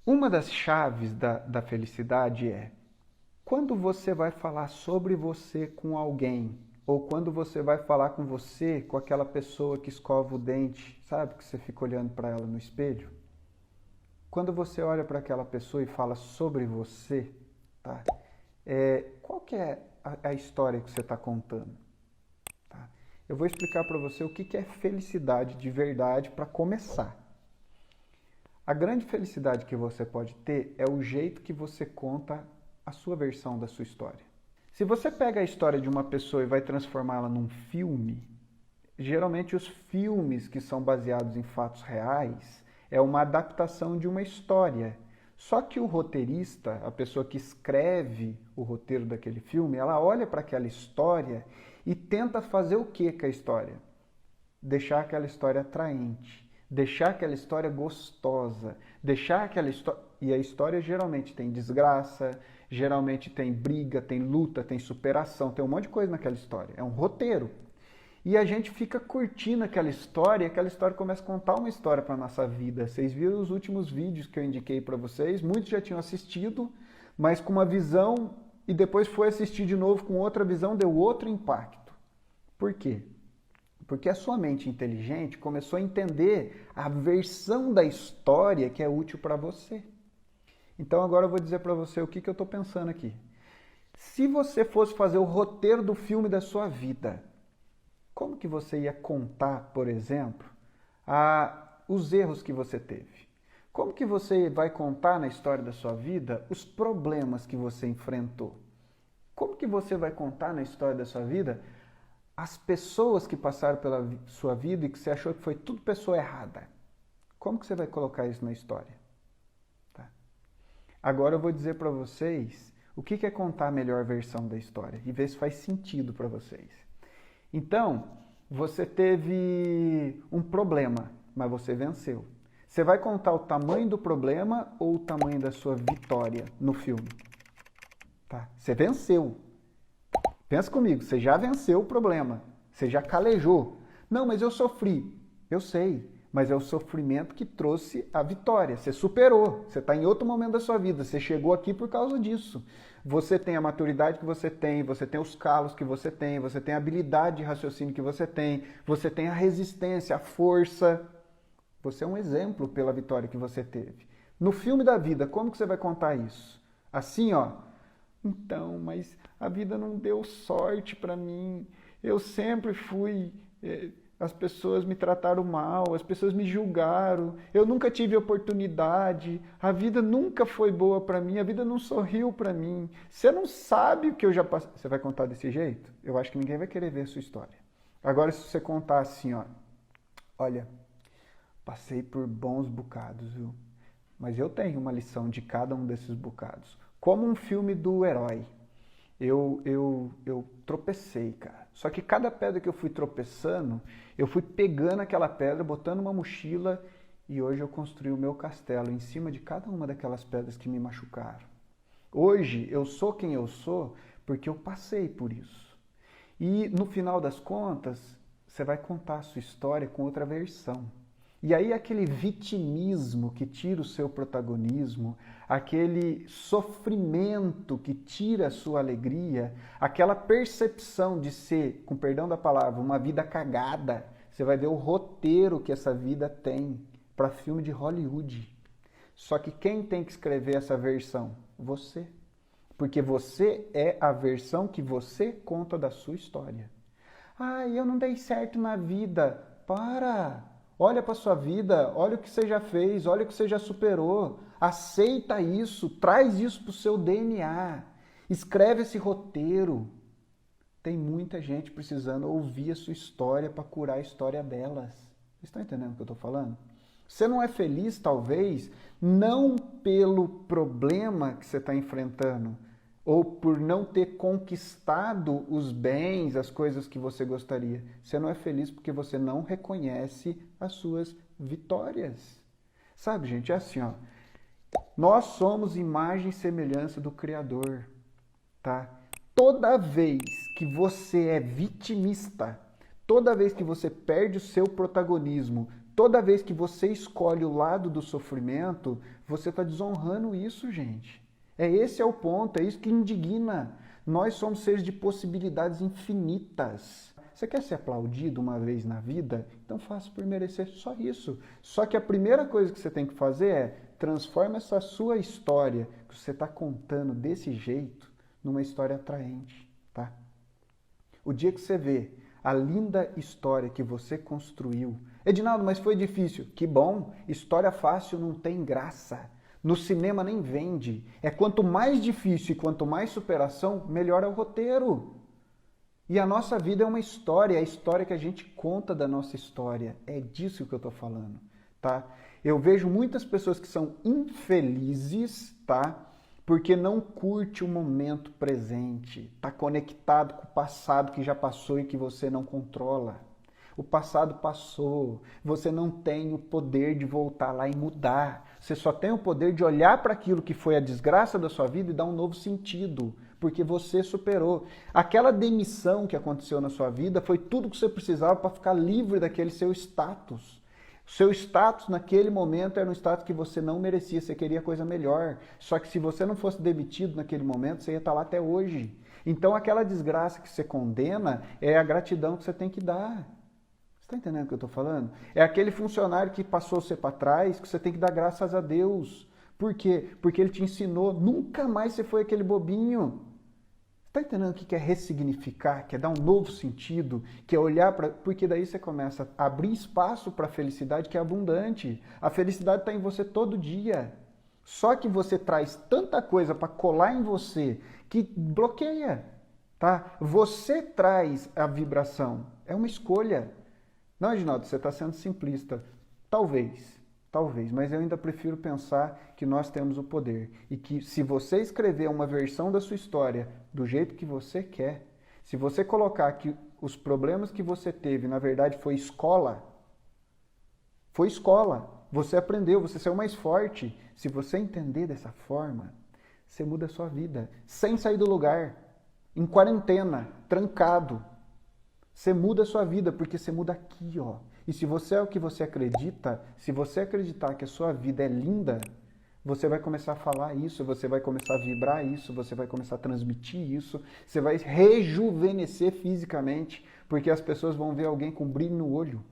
Uma das chaves da felicidade é quando você vai falar sobre você com alguém, ou quando você vai falar com você com aquela pessoa que escova o dente, sabe? Que você fica olhando para ela no espelho. Quando você olha para aquela pessoa e fala sobre você, tá? Qual que é a história que você está contando? Tá? Eu vou explicar para você o que é felicidade de verdade para começar. A grande felicidade que você pode ter é o jeito que você conta a sua versão da sua história. Se você pega a história de uma pessoa e vai transformá-la num filme, geralmente os filmes que são baseados em fatos reais é uma adaptação de uma história. Só que o roteirista, a pessoa que escreve o roteiro daquele filme, ela olha para aquela história e tenta fazer o que com a história? Deixar aquela história atraente, deixar aquela história gostosa, deixar aquela história... E a história geralmente tem desgraça, geralmente tem briga, tem luta, tem superação, tem um monte de coisa naquela história. É um roteiro. E a gente fica curtindo aquela história, e aquela história começa a contar uma história para a nossa vida. Vocês viram os últimos vídeos que eu indiquei para vocês, muitos já tinham assistido, mas com uma visão, e depois foi assistir de novo com outra visão, deu outro impacto. Por quê? Porque a sua mente inteligente começou a entender a versão da história que é útil para você. Então agora eu vou dizer para você o que eu estou pensando aqui. Se você fosse fazer o roteiro do filme da sua vida, como que você ia contar, por exemplo, os erros que você teve? Como que você vai contar na história da sua vida os problemas que você enfrentou? Como que você vai contar na história da sua vida as pessoas que passaram pela sua vida e que você achou que foi tudo pessoa errada? Como que você vai colocar isso na história? Tá? Agora eu vou dizer para vocês o que é contar a melhor versão da história e ver se faz sentido para vocês. Então, você teve um problema, mas você venceu. Você vai contar o tamanho do problema ou o tamanho da sua vitória no filme? Tá? Você venceu. Pensa comigo, você já venceu o problema. Você já calejou. Não, mas eu sofri. Eu sei, mas é o sofrimento que trouxe a vitória. Você superou. Você está em outro momento da sua vida. Você chegou aqui por causa disso. Você tem a maturidade que você tem os calos que você tem a habilidade de raciocínio que você tem a resistência, a força. Você é um exemplo pela vitória que você teve. No filme da vida, como que você vai contar isso? Assim, ó. Então, mas a vida não deu sorte para mim. Eu sempre fui... As pessoas me trataram mal, as pessoas me julgaram, eu nunca tive oportunidade, a vida nunca foi boa para mim, a vida não sorriu para mim. Você não sabe o que eu já passei. Você vai contar desse jeito? Eu acho que ninguém vai querer ver a sua história. Agora, se você contar assim, ó, olha, passei por bons bocados, viu? Mas eu tenho uma lição de cada um desses bocados. Como um filme do herói. Eu tropecei, cara. Só que cada pedra que eu fui tropeçando, eu fui pegando aquela pedra, botando uma mochila e hoje eu construí o meu castelo em cima de cada uma daquelas pedras que me machucaram. Hoje eu sou quem eu sou porque eu passei por isso. E no final das contas, você vai contar a sua história com outra versão. E aí aquele vitimismo que tira o seu protagonismo, aquele sofrimento que tira a sua alegria, aquela percepção de ser, com perdão da palavra, uma vida cagada, você vai ver o roteiro que essa vida tem para filme de Hollywood. Só que quem tem que escrever essa versão? Você. Porque você é a versão que você conta da sua história. Ah, eu não dei certo na vida. Para! Olha para sua vida, olha o que você já fez, olha o que você já superou. Aceita isso, traz isso para o seu DNA. Escreve esse roteiro. Tem muita gente precisando ouvir a sua história para curar a história delas. Vocês estão entendendo o que eu estou falando? Você não é feliz, talvez, não pelo problema que você está enfrentando, ou por não ter conquistado os bens, as coisas que você gostaria. Você não é feliz porque você não reconhece as suas vitórias. Sabe, gente, é assim, ó. Nós somos imagem e semelhança do Criador, tá? Toda vez que você é vitimista, toda vez que você perde o seu protagonismo, toda vez que você escolhe o lado do sofrimento, você está desonrando isso, gente. Esse é o ponto, é isso que indigna. Nós somos seres de possibilidades infinitas. Você quer ser aplaudido uma vez na vida? Então faça por merecer só isso. Só que a primeira coisa que você tem que fazer é transforma essa sua história que você está contando desse jeito numa história atraente, tá? O dia que você vê a linda história que você construiu. Edinaldo, mas foi difícil. Que bom, história fácil não tem graça. No cinema nem vende. É quanto mais difícil e quanto mais superação, melhor é o roteiro. E a nossa vida é uma história, é a história que a gente conta da nossa história. É disso que eu estou falando, tá? Eu vejo muitas pessoas que são infelizes, tá? Porque não curte o momento presente, está conectado com o passado que já passou e que você não controla. O passado passou, você não tem o poder de voltar lá e mudar. Você só tem o poder de olhar para aquilo que foi a desgraça da sua vida e dar um novo sentido, porque você superou. Aquela demissão que aconteceu na sua vida foi tudo que você precisava para ficar livre daquele seu status. O seu status naquele momento era um status que você não merecia, você queria coisa melhor. Só que se você não fosse demitido naquele momento, você ia estar lá até hoje. Então aquela desgraça que você condena é a gratidão que você tem que dar. Você está entendendo o que eu estou falando? É aquele funcionário que passou você para trás que você tem que dar graças a Deus. Por quê? Porque ele te ensinou, nunca mais você foi aquele bobinho. Está entendendo o que é ressignificar, que é dar um novo sentido, que é olhar para... Porque daí você começa a abrir espaço para a felicidade que é abundante. A felicidade está em você todo dia. Só que você traz tanta coisa para colar em você que bloqueia, tá? Você traz a vibração. É uma escolha. Não, Edinaldo, você está sendo simplista. Talvez, mas eu ainda prefiro pensar que nós temos o poder e que se você escrever uma versão da sua história do jeito que você quer, se você colocar que os problemas que você teve, na verdade, foi escola, você aprendeu, você saiu mais forte. Se você entender dessa forma, você muda a sua vida, sem sair do lugar, em quarentena, trancado. Você muda a sua vida, porque você muda aqui, ó. E se você é o que você acredita, se você acreditar que a sua vida é linda, você vai começar a falar isso, você vai começar a vibrar isso, você vai começar a transmitir isso, você vai rejuvenescer fisicamente, porque as pessoas vão ver alguém com brilho no olho,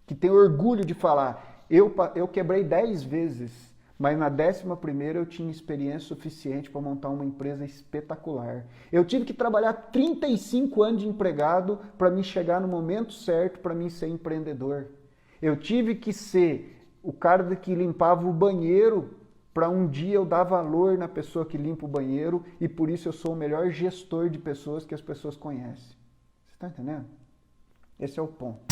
que tem orgulho de falar, eu quebrei 10 vezes, mas na 11ª eu tinha experiência suficiente para montar uma empresa espetacular. Eu tive que trabalhar 35 anos de empregado para me chegar no momento certo para mim ser empreendedor. Eu tive que ser o cara que limpava o banheiro para um dia eu dar valor na pessoa que limpa o banheiro e por isso eu sou o melhor gestor de pessoas que as pessoas conhecem. Você está entendendo? Esse é o ponto.